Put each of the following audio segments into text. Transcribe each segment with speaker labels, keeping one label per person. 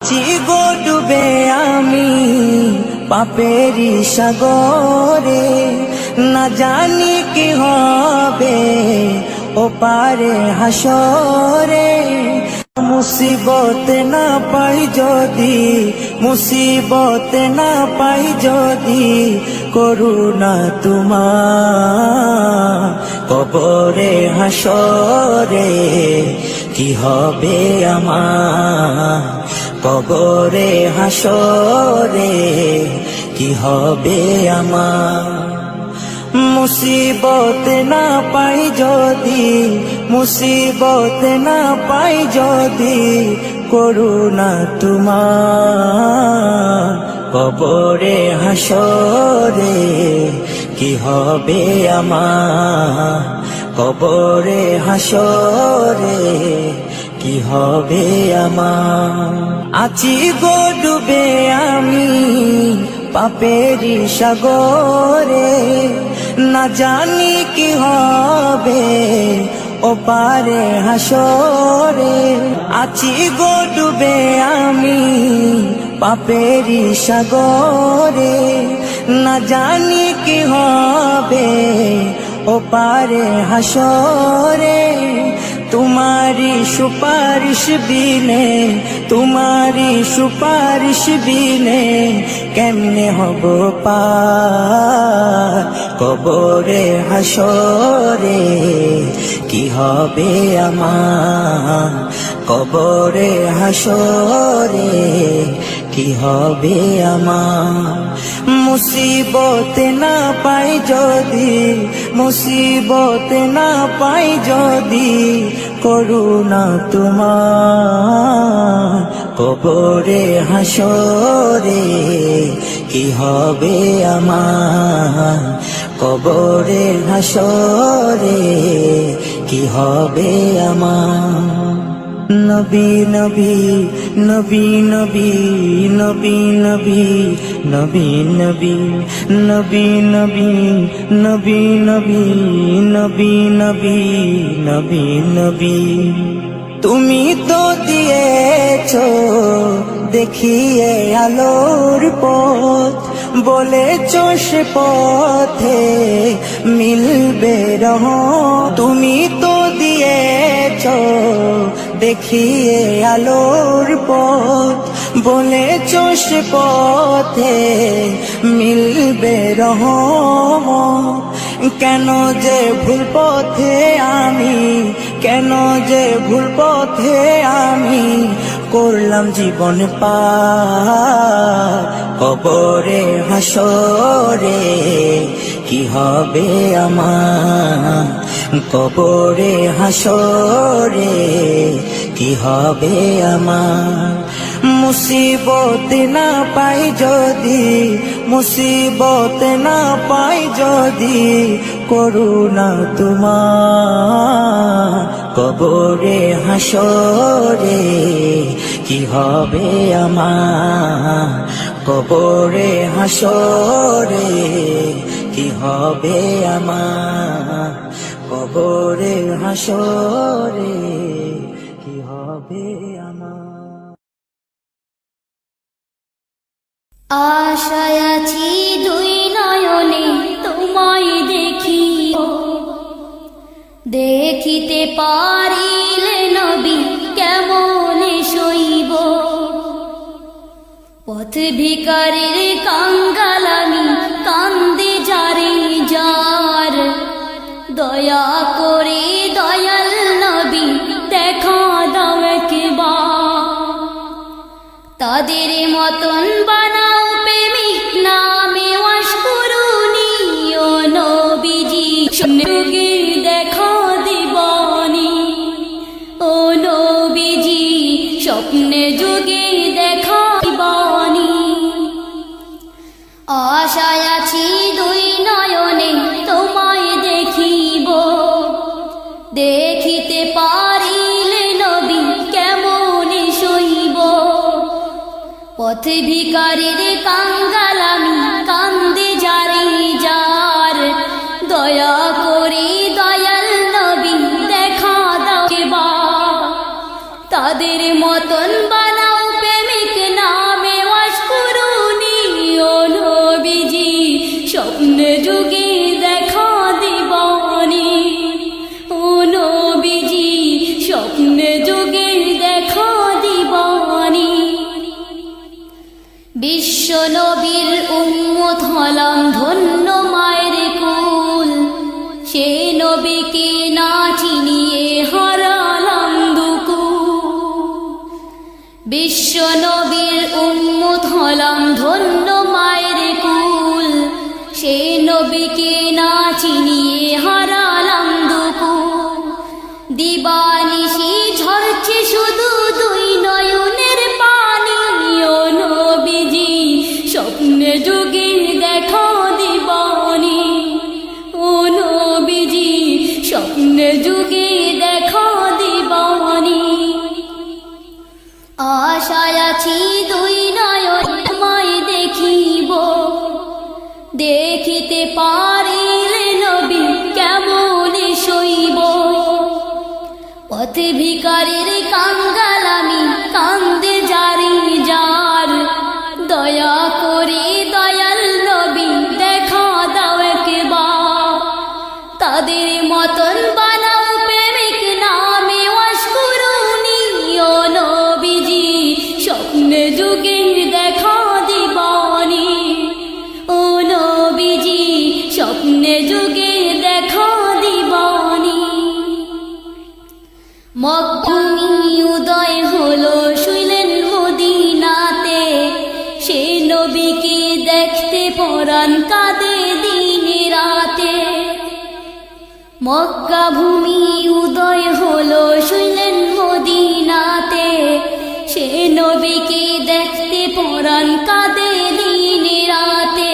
Speaker 1: চিগো ডুবে আমি পাপেরি সাগরে, না জানি কি হবে ও পারে হাসরে। মুসিবত না পাই যদি, মুসিবত না পাই যদি, করুণা তোমার কবরে হাসরে কি হবে আমার, কবরে হাসরে কি হবে আমার। মুসিবত না পাই যদি, মুসিবত না পাই যদি, করুণা তোমার কবরে হাসরে কি হবে আমার, কবরে হাসরে কি হবে আমার। আছি গো ডুবে আমি পাপেরি সাগরে, না জানি কি হবে ও পারে হাসরে। আছি গো ডুবে আমি পাপেরি সাগরে, না জানি কি হবে ও পারে হাসরে। तुम्हारी सुपारिश बिने, तुम्हारी सुपारिश बिने केमने हबो पार कबरे हासरे কি হবে আমার, কবরে হাসরে কি হবে আমার। মুসিবত না পাই যদি, মুসিবত না পাই যদি, করুণা তোমার কবরে হাসরে কি হবে আমার, কবরে হাসরে কি হবে আমার। নবী নবী নবী নবী নবী নবী নবী নবী নবী নবী নবী নবী নবী নবী নবী নবী। তুমি তো দিয়েছো দেখিয়ে আলোর পথ, বলেছো সে পথে মিলবে রহমত। তুমি তো দিয়েছো দেখিয়ে আলোর পথ, বলেছো সে পথে মিলবে রহমত। কেন যে ভুল পথে আমি, কেন যে ভুল পথে আমি করলাম জীবন পার কবরে হাসরে কি হবে আমার, কবরে হাসরে কি হবে আমার। মুসিবত না পাই যদি, মুসিবত না পাই যদি, করুণা তোমার কবরে হাসরে কি হবে আমার, কবরে হাসরে কি হবে আমার, কবরে হাসরে কি হবে আমার।
Speaker 2: আশায় আছি দুই নয়নে তোমায় দেখি, দেখিতে পারিলে নবী কেমনে সইব। পথ ভিখারির কাঙ্গাল আমি কান্দে যারে যার, দয়া করে দয়াল নবী দেখা দাও একবার। তাদের মতন বানাও প্রেমিক নামে ওয়াশ করুনি ও নবীজি, যুগে দেখা দিবানি ও নবীজি, স্বপ্নে যুগে দেখা দিবানি। আশায় আছি দুই নয়নে তোমায় দেখিব, দেখিতে পারিলে নবী কেমনে সইব। পথ ভিখারির কাঙ্গাল আমি কান্দে যারে যার, দয়া করে দয়াল নবী দেখা দাও এবার। তাদের মতন বানাও প্রেমিক বিশ্ব নবীর উম্মত হলাম ধন্য মায়ের কুল, সে নবীকে না চিনিয়ে হারালাম দুকুল। বিশ্ব নবীর উম্মত হলাম ধন্য মায়ের কুল, সে নবীকে না চিনিয়ে হারালাম দুকুল। দিবানিশি ঝরছে শুধু দুই নয়নের পানি, ও নবীজি স্বপ্নে যুগে দেখা দিবানি, ও নবীজি স্বপ্নে যুগে দেখা দিবানি। আশায় আছি দুই নয়ন তোমায় দেখিব, দেখিতে পারিলে নবী কেমন সইব। পথে ভিখারির কাঙ্গাল আমি, কান্দে জারি যার, দয়া করে দয়াল নবী দেখা দাও একবার। তাদের মতন বানাও প্রেমিক নামে ওয়াশকুরুনি, ও নবীজি স্বপ্নে যুগে দেখা দিবানি, ও নবীজি স্বপ্নে যুগে দেখা দিবানি। মক্কায় উদয় হলো শুইলেন মদিনাতে, সে নবীকে দেখতে পরাণ কাঁদে দিনে রাতে। মক্কা ভূমি উদয় হলো শুইলেন মদিনাতে, সে নবীকে দেখতে পরাণ কাঁদে দিনে রাতে।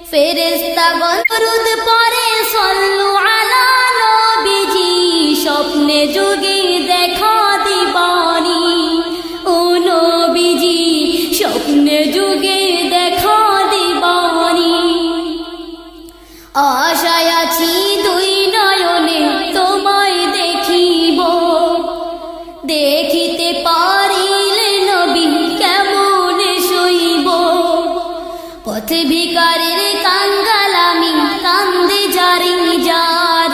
Speaker 2: ফেরেশতাগণ দরুদ পড়ে সাল্লু আলা নবীজি, স্বপ্নে যুগে দেখা দিবানি, ও নবীজি স্বপ্নে যুগে দেখা দিবানি। আশায় আছি দুই নয়নে তোমায় দেখিব, দেখিতে পারিলে নবী কেমন সইব। পথে ভিখারির কাঙ্গাল আমি, কান্দে জারি যার,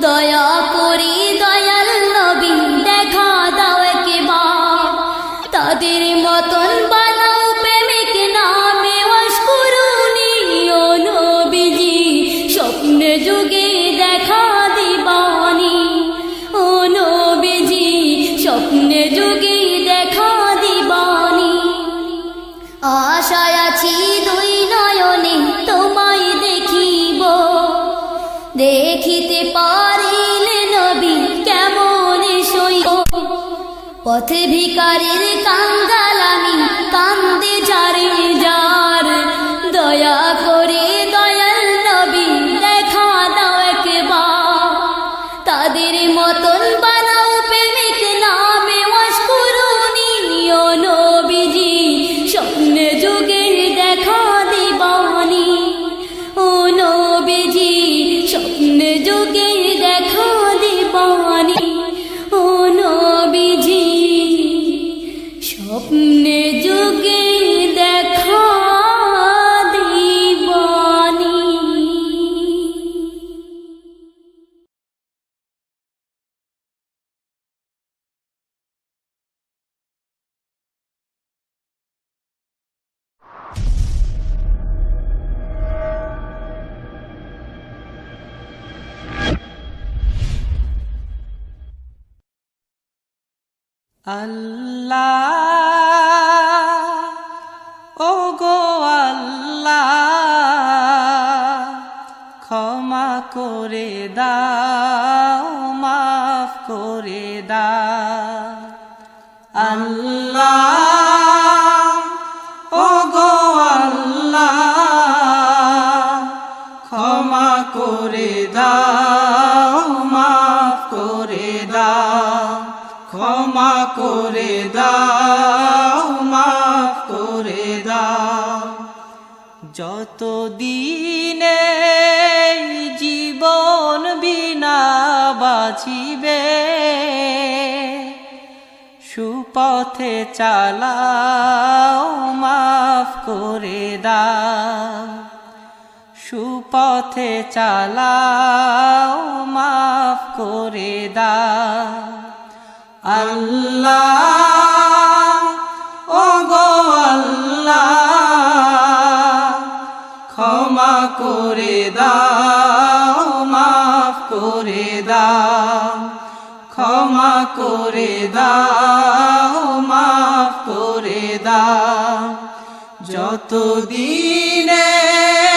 Speaker 2: দয়া করে দয়াল নবী দেখা দাও একবার। তাদের মতন বানাও প্রেমিক নামে ওয়াশকুরুনি, ও নবীজি স্বপ্নে যুগে দেখা দিবানি, ও নবীজি স্বপ্নে যুগে দেখা দিবানি। আশায় আছি দুই নয়নে তোমায় দেখিব, দেখিতে পারিলে নবী কেমন সইব। পথে ভিখারির কাঙ্গাল আমি, কান্দে জারি যার, দয়া করে দয়াল নবী দেখা দাও একবার। তাদের মতন বানাও প্রেমিক নামে ওয়াশকুরুনি, ও নবীজি স্বপ্নে যুগে দেখা দিবানি, ও নবীজি স্বপ্নে যুগে দেখা দিবানি, ও নবীজি স্বপ্নে যুগে দেখা দিবানি।
Speaker 3: আল্লাহ ও গো আল্লাহ, ক্ষমা করে দাও, মাফ করে দাও। আল্লাহ ও গো আল্লাহ, ক্ষমা করে দাও, মাফ করে দাও। ক্ষমা করে দাও, মাফ করে দাও। যত দিনে জীবন বিনা বাঁচিবে, সুপথে চালাও, মাফ করে দাও। সুপথে চালাও, মাফ করে দাও। আল্লাহ ও গো আল্লাহ, দাও যতদিনে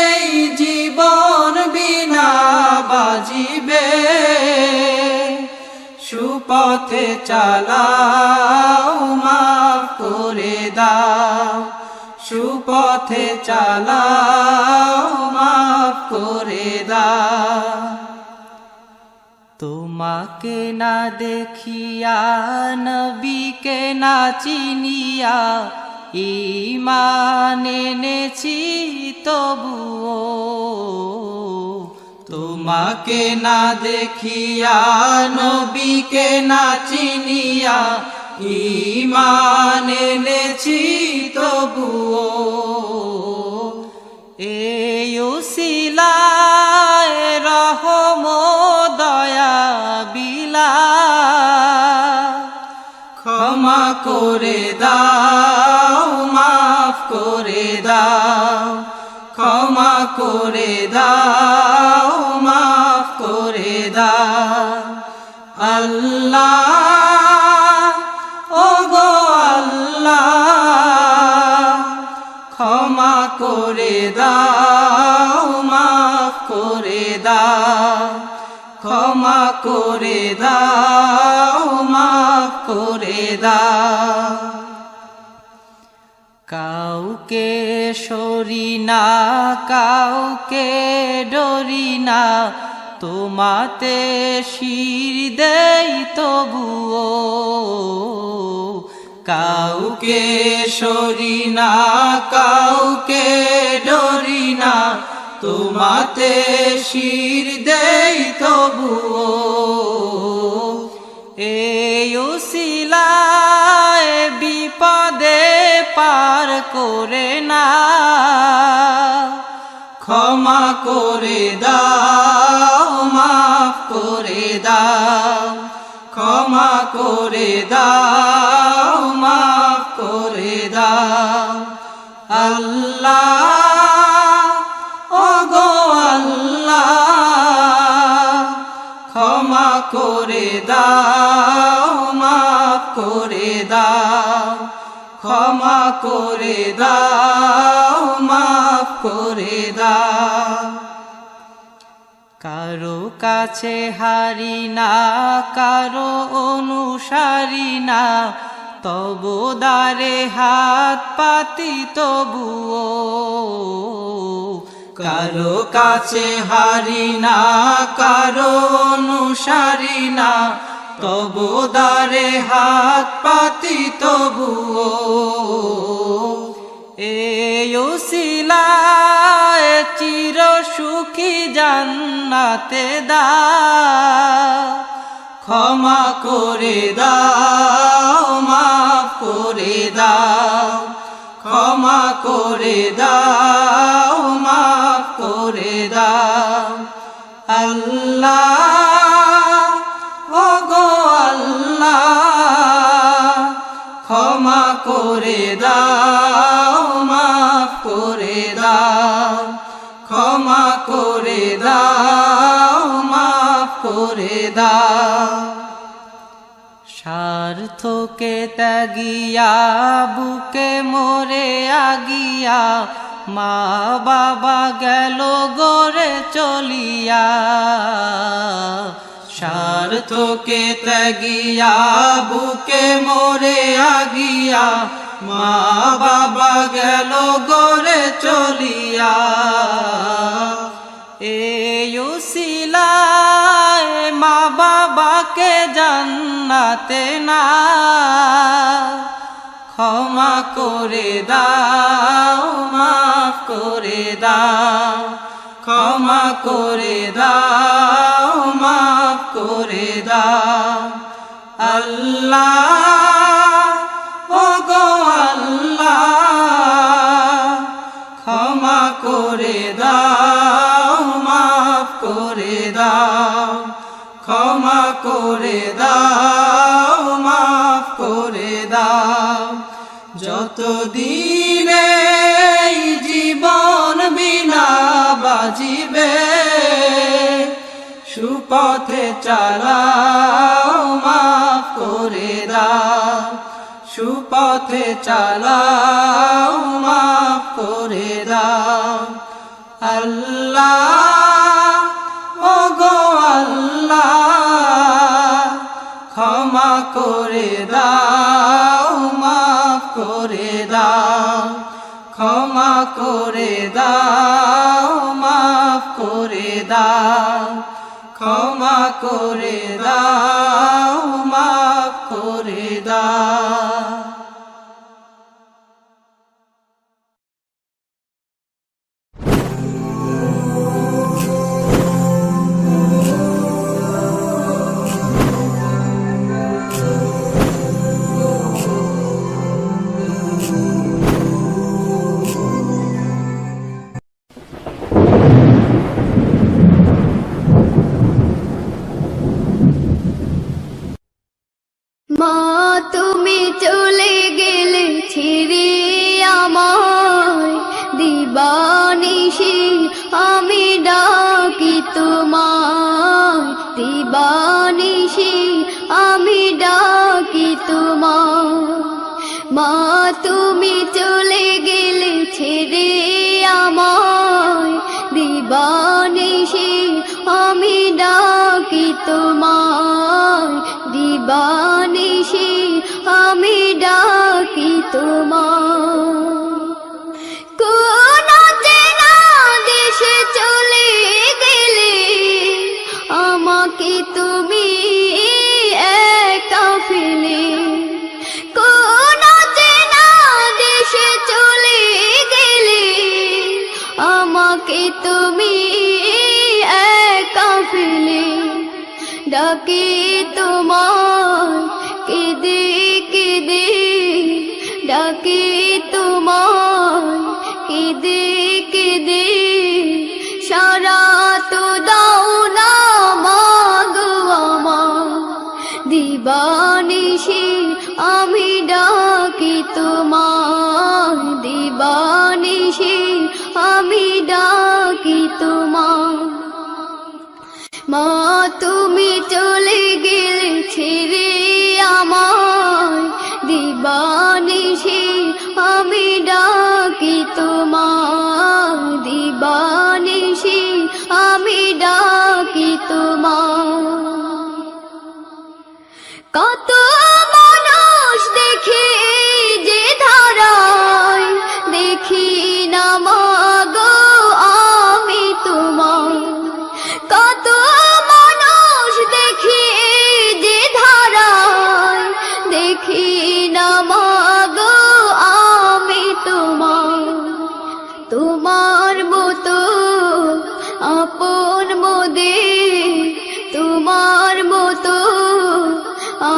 Speaker 3: এই জীবন বিনা বাজিবে সুপথে চালাও মাফ করে দাও সুপথে চালাও মাফ করে দাও তোমাকে না দেখিয়া নবীকে না চিনিয়া ঈমান এনেছি তবুও তোমাকে না দেখিয়া নবীকে না চিনিয়া ঈমান এনেছি তবুও এই উসিলায় রহম দয়া বিলা ক্ষমা করে দাও মাফ করে দাও ক্ষমা করে দাও মাফ করে দাও আল্লাহ ও গো আল্লাহ ক্ষমা করে দাও মাফ করে দাও ক্ষমা করে দাও মাফ করে দাও কাউকে সরি না কাউকে ডরি না তোমাতে শির দেই তবুও কাউকে সরি না কাউকে ডরি না তোমাতে শির দেই তবুও এই উসিলায় বিপদে পার করে না ক্ষমা করে দাও মাফ করে দাও ক্ষমা করে দাও মাফ করে দাও আল্লাহ ও গো আল্লাহ ক্ষমা করে দাও মাফ করে দাও ক্ষমা করে দাও মাফ করে দাও কারো কাছে হারি না কারো অনুসারী না তবু দারে হাত পাতি তবুও কারো কাছে হারি না কারো অনুসারী না তবু দারে হাত পাতি তবুও এই উসিলায় চির সুখী জান্নাতে দাও ক্ষমা করে দাও মাফ করে দাও ক্ষমা করে দাও মাফ করে দাও আল্লাহ ও গো আল্লাহ ক্ষমা করে দাও মাফ করে দাও ক্ষমা করে দাও মাফ করে দাও স্বার্থকে ত্যাগিয়া বুকে মরে আগিয়া মা বাবা গেল গড়ে চলিয়া স্বার্থকে ত্যাগিয়া বুকে মরে আগিয়া মা বাবা গেল গড়ে চলিয়া এই উসিলায় মা বাবাকে জান্নাতে না ক্ষমা করে দাও মাফ করে দাও ক্ষমা করে দাও মাফ করে দাও আল্লাহ ও গো আল্লাহ ক্ষমা করে দাও মাফ করে দাও ক্ষমা করে দাও মাফ করে দাও যতদিন এই জীবন বিনা বাজিবে সুপথে চালাও মাফ করে দাও সুপথে চালাও মাফ করে দাও আল্লাহ ওগো আল্লাহ ক্ষমা করে দাও মাফ করে দাও ক্ষমা করে দাও মাফ করে দাও ক্ষমা করে দাও মাফ করে দাও
Speaker 2: মা তুমি চলে গেলে ছেড়ে আমায় দিবানিশি আমি ডাকি তোমায় দিবানিশি আমি ডাকি তোমায় মা তুমি চলে গেলে ছেড়ে আমায় দিবানিশি আমি ডাকি তোমায় দিবানিশি আমি ডাকি তোমায় কোন চেনা দেশে চলে গেলে আমাকে তুমি একা ফেলে কোন চেনা দেশে চলে গেলে আমাকে তুমি একা ফেলে ডাকি তোমায় কেঁদে কেঁদে ডাকি তোমায় কেঁদে কেঁদে সারা তো দাও না মাগো আমার দিবানিশি আমি ডাকি তোমায় দিবানিশি আমি ডাকি তোমায় মা তুমি চলে গেলে ছেড়ে আমায় দিবানিশি আমি ডাকি তোমায় দিবানিশি আমি ডাকি তোমায় কত মানুষ দেখি যে ধারায় দেখি না মাগো আমি তোমায় কত মানুষ দেখি যে ধারায় দেখি না মাগো আমি তোমায় তোমার মতো আপন মোদের তোমার মতো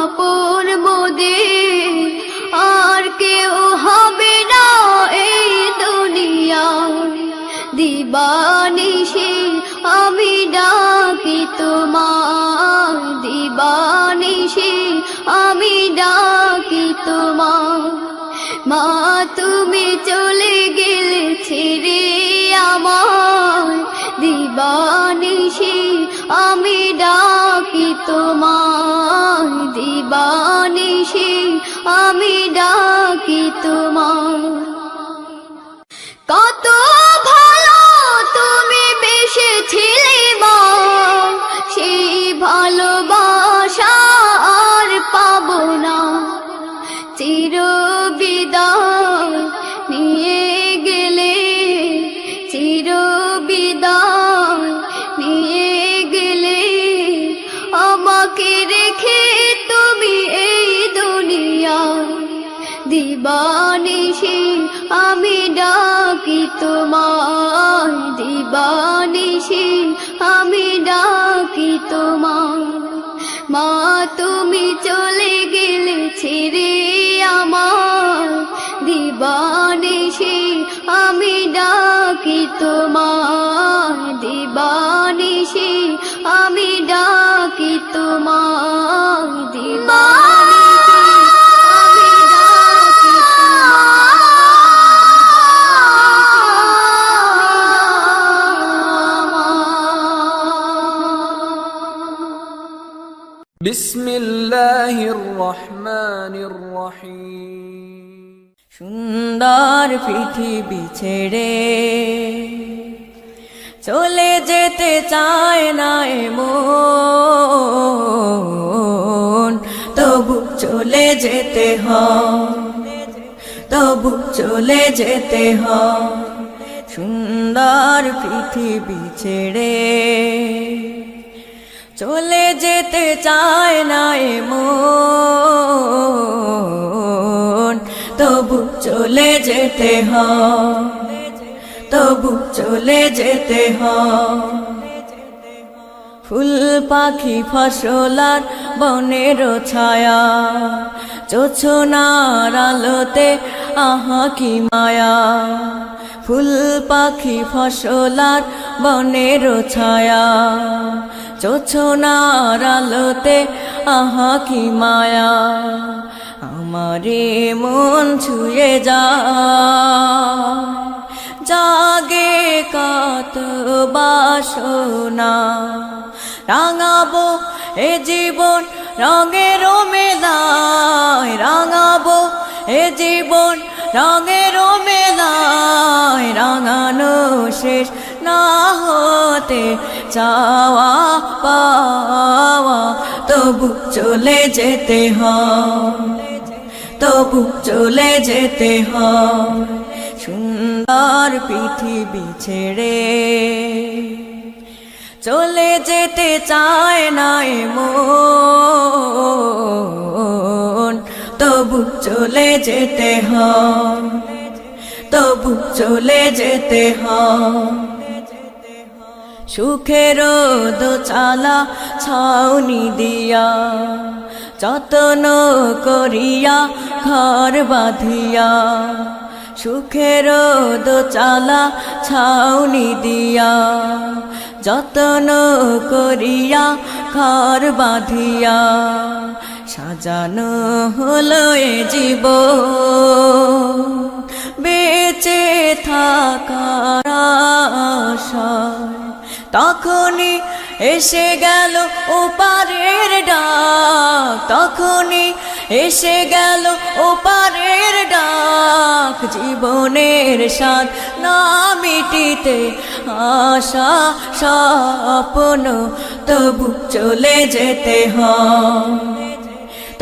Speaker 2: আপন মোদের আর কেউ হবে না এই দুনিয়ায় দিবানিশি আমি ডাকি তোমায় দিবানিশি আমি ডাকি তোমায় মা তুমি চলে গেলে ছেড়ে আমায় দিবানিশি আমি ডাকি তোমায় দিবানিশি আমি ডাকি তোমায় কত ভালো তুমি বেসেছিলে মা সেই ভালোবাসা আর পাবো না চির বিদায় নিয়ে গেলে চির বিদায় নিয়ে গেলে আমাকে রেখে তুমি এই দুনিয়ায় দিবানিশি আমি ডাকি তোমায় দিবানিশি আমি ডাকি তোমায় মা তুমি চলে গেলে ছেড়ে আমায় দিবানিশি আমি ডাকি তোমায় দিবানিশি আমি ডাকি তোমায় দিবানিশি আমি ডাকি
Speaker 3: তোমায়। বিসমিল্লাহ
Speaker 4: বিসমিল্লাহির রহমানির রহিম।
Speaker 5: সুন্দর পৃথিবী ছেড়ে চলে যেতে চায় না মন, তবু চলে যেতে হয়, তবু চলে যেতে হয়। সুন্দর পৃথিবী ছেড়ে চলে যেতে চায় না মন, তবু চলে যেতে হয়, তবু চলে যেতে হয়। ফুল পাখি ফসলার বনের ছায়া, জোছনার আলোতে আহা কি মায়া। ফুল পাখি ফসলার বনের ছায়া, জোছনার আলোতে আহা কি মায়া। আমারে মন ছুঁয়ে যায়, জাগে কত বাসনা। রাঙাবো এ জীবন রঙের মেলায়, রাঙাবো এ জীবন রঙের মেলায়। রাঙানো শেষ না হতে চাওয়া পাওয়া, তবু চলে যেতে হয়, তবু চলে যেতে হয়। সুন্দর পৃথিবী ছেড়ে চলে যেতে চায় না মন, তবু চলে যেতে হয়, তবু চলে যেতে হয়। সুখের দোচালা ছাউনি দিয়া, যতন করিয়া ঘর বাঁধিয়া। সুখের দোচালা ছাউনি দিয়া, যতন করিয়া ঘর বাঁধিয়া। সাজানো হলো এ জীবন বেঁচে থাকার আশায়, তখনই এসে গেল ওপারের ডাক, তখনই এসে গেল ওপারের ডাক। জীবনের স্বাদ না মিটিতে আশা স্বপ্ন, তবু চলে যেতে হয়,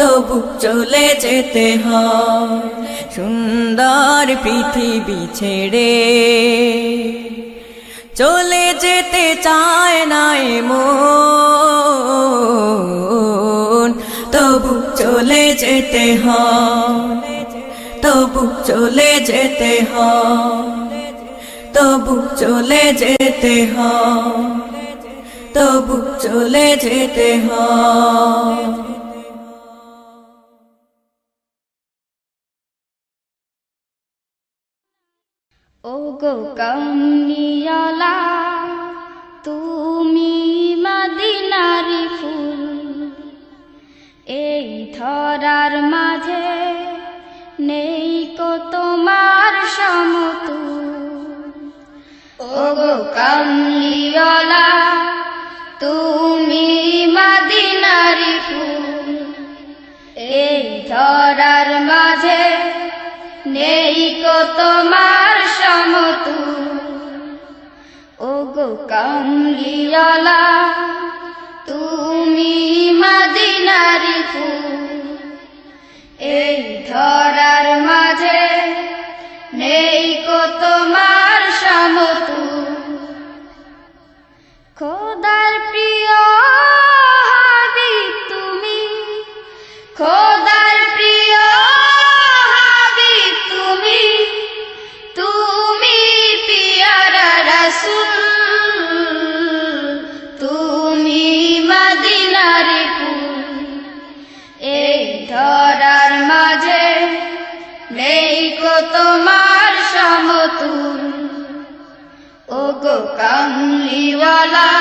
Speaker 5: তবু চলে যেতে হয়। সুন্দর পৃথিবী ছেড়ে চলে যেতে চায় না মন, তবু চলে যেতে হয়, তবু চলে যেতে হয়, তবু চলে যেতে হয়, তবু চলে যেতে হয়।
Speaker 2: ওগো কামলিওয়ালা তুমি মদিনারি ফুল, এই ধরার মাঝে নেই কো তোমার সমতুল। ওগো কামলিওয়ালা তুমি মদিনারি ফুল, এই ধরার মাঝে নেই কো তোমার সমতুল। ওগো কামলিওয়ালা তুমি মদিনারি ফুল, এই ধরার মাঝে নেই কো তোমার সমতুল। খোদার প্রিয় হাবিব তুমি, খোদার প্রিয় হাবিব তুমি, তুমি পিয়ারা রাসূল, তুমি মদিনারি ফুল, এই ধরার মাঝে নেই কো তোমার সমতুল। ওগো কামলিওয়ালা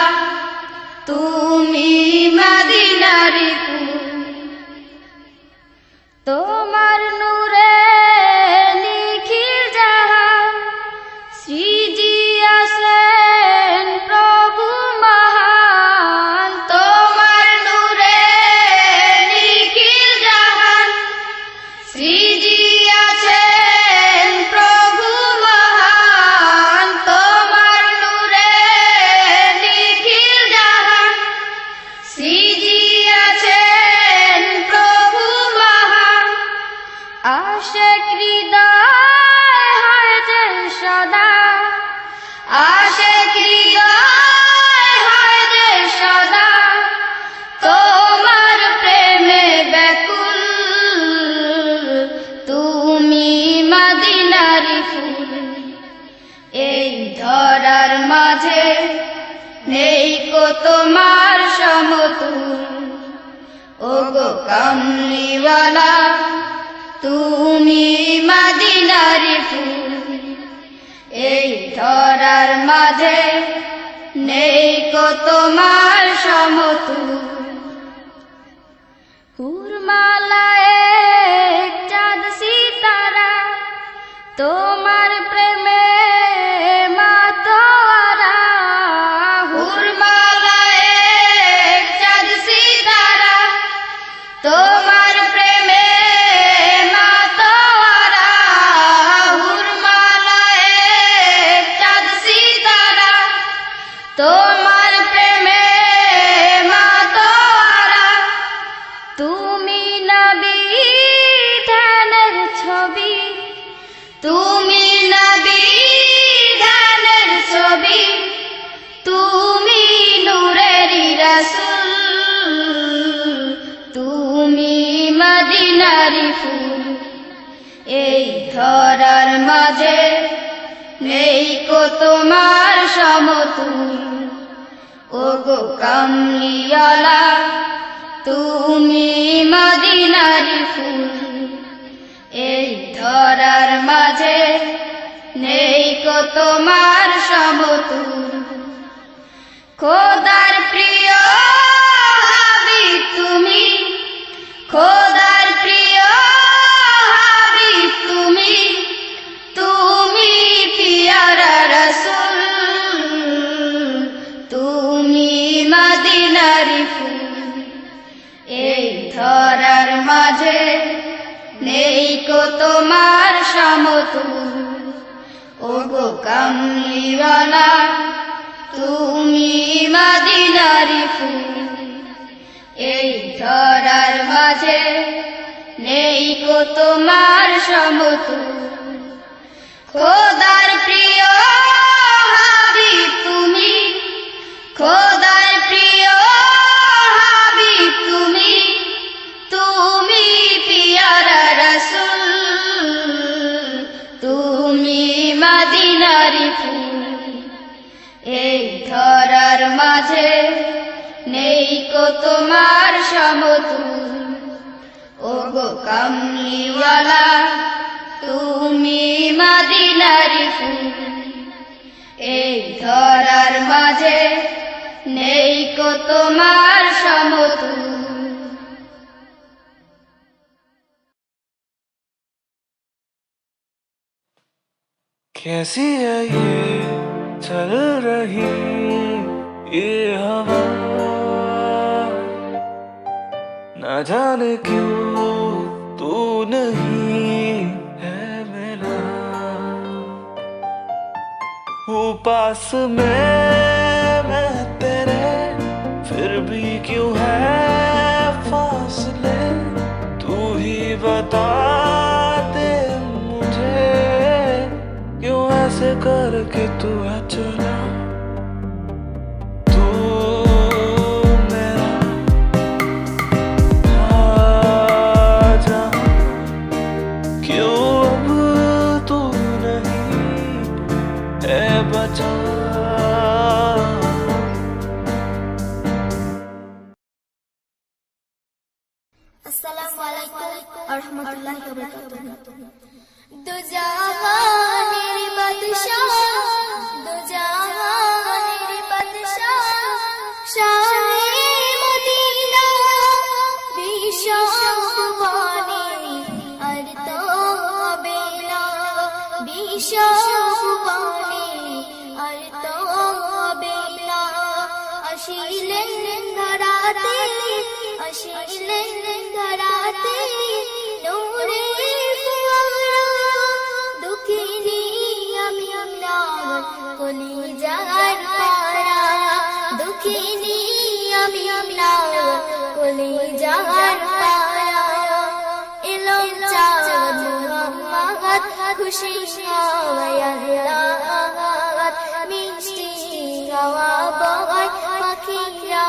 Speaker 2: তুমি মদিনারি ফুল, তোমার নূরে নিখিল জাহান সৃজিয়াছেন প্রভু মহান। তোমার নূরে ফুল এই ধরার মাঝে নেই কো তোমার সমতুল ওগো কামলিওয়ালা তুমি মদিনার ফুল এই ধরার মাঝে নেই কো তোমার সমতুল হুরমালায় চাঁদ সিতারা তোমার প্রেমে মাতোয়ারা হুরমালায় চাঁদ সিতারা তোমার প্রেমে মাতোয়ারা হুরমালায় চাঁদ সিতারা তোমার প্রেমে মাতোয়ারা তুমি নবী ধ্যানের ছবি তুমি নবী ধ্যানের ছবি তুমি নূরের রাসূল তুমি মদিনার ফুল এই ধরার মাঝে নেই কো তোমার সমতুল ওগো কামলিওয়ালা তুমি মদিনার ফুল এই ধরার মাঝে নেই কো তোমার সমতুল খোদার প্রিয় হাবিব তুমি খোদার প্রিয় হাবিব তুমি তুমি পিয়ারা রাসূল তুমি মদিনার ফুল এই ধরার মাঝে নেই কো তোমার সমতুল ওগো কামলিওয়ালা তুমি মদিনার ফুল এই ধরার মাঝে নেই কো তোমার সমতুল খোদার প্রিয় হাবিব তুমি খোদার প্রিয় হাবিব তুমি তুমি পিয়ারা রাসূল তুমি মদিনার ফুল এই ধরার মাঝে নেই কো তোমার সমতুল ওগো কামলিওয়ালা তুমি মদিনার ফুল এই ধরার মাঝে নেই কো তোমার সমতুল
Speaker 6: कैसी है ये चल रही ये हवा न जाने क्यों तू नहीं है मेरा हूँ पास में मैं तेरे फिर भी क्यों है फासले तू ही बता दे मुझे क्यों ऐसे करके तू है चला तू मेरा आजा क्यों अब तू नहीं है बचा
Speaker 2: अस्सलामु अलैकुम और रहमतुल्लाहि व बरकातुहू दो जहानेर बादशाह दो जहानेर बादशाह शाहे मदीना বিশ্ববাণী আর তো হবে না বিশ্ববাণী আর তো হবে না আসিলেন ধরাতে নূরে ফুয়ারা দুঃখিনী আমি আপনার কলিজার পারা দুঃখিনী আমি আপনার কলিজার পারা এলো চাঁদ মুহাম্মদ খুশি হয় আল্লাহ মিষ্টি গাওয়া বয় পাখিরা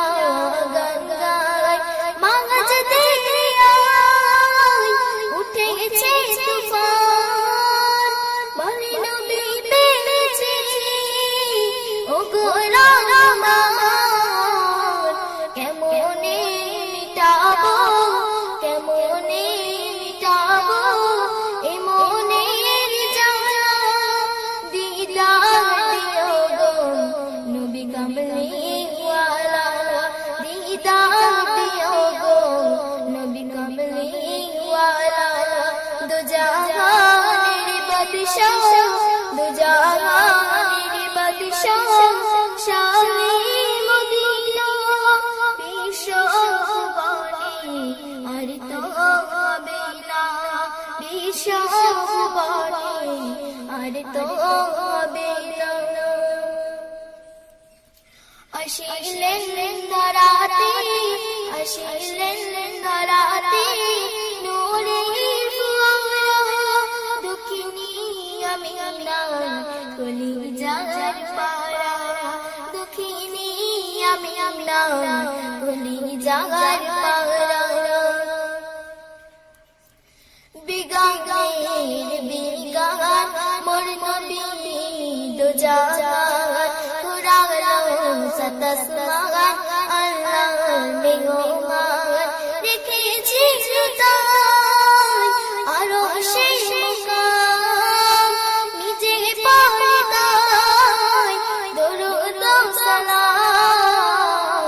Speaker 2: গান গায় মাঝ দরিয়ায় উঠেছে তুফান বলে বাদশাহ দু জাহানের বাদশাহ শাহে মদিনা বিশ্ব ভুবনে আর তো হবে না বিশ্ব ভুবনে আর তো হবে না আসিলেন ধরাতে নূরের ফুয়ারা দুঃখিনী আমিনা কলিজার পারা দুঃখিনী আমিনা কলিজার পারা বিগানের বিগান মোর নবী দু জাহান কুরালো সাতাসমান আল্লাহ মেহমান রেখেছি তাই আরো সেই মুকাম নিজে পারে তাই দরুদ সালাম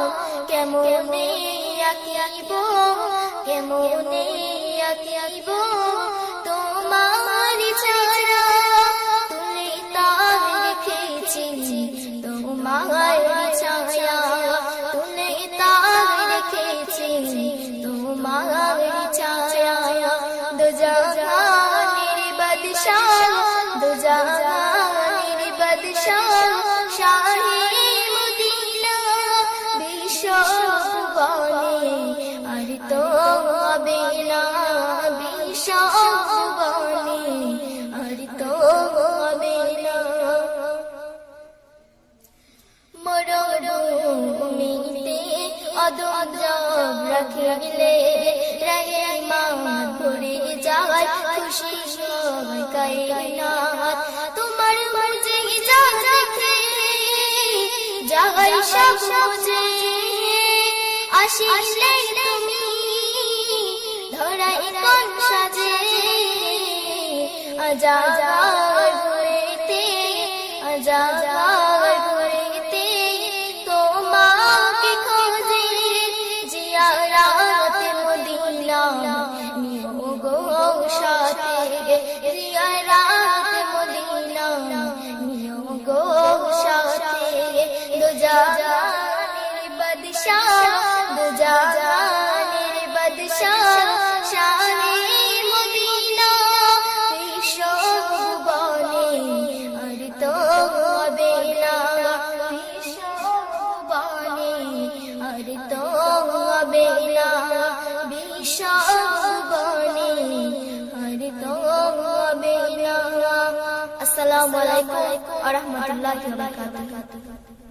Speaker 2: কেমনে আকিব তোমার ছাড়া তুলে তার রেখেছি তোমার ছায়া তুলে তার রেখেছি তোমার ছায়া দু জাহানের বাদশাহ দু জাহানের বাদশাহ শাহে মদিনা বিশ্ব ভুবনে আর তো হবে না বিশ্ব ভুবনে আর তো হবে না মরুভূমিতে অদব রাখিলে রহমান ভরে যায় খুশি সবাই কায়নাত তোমার মর্জি যা দেখে যাই সব মুঝে আসিলে তুমি ধরাই কোন সাজে আজাদ ঘুরেতে তোমাকে খোঁজে জিয়ারাত মদিনা নিও গো সাথে জিয়ারাত মদিনা নিও গো সাথে দু জাহানের বাদশাহ দু জাহানের বাদশাহ শাহে মদিনা বিশ্ব ভুবনে আর তো হবে না বিশ্ব ভুবনে আর তো হবে না বিশ্ব ভুবনে আর তো হবে না। আসসালামু আলাইকুম ওয়া রাহমাতুল্লাহি ওয়া বারাকাতুহু।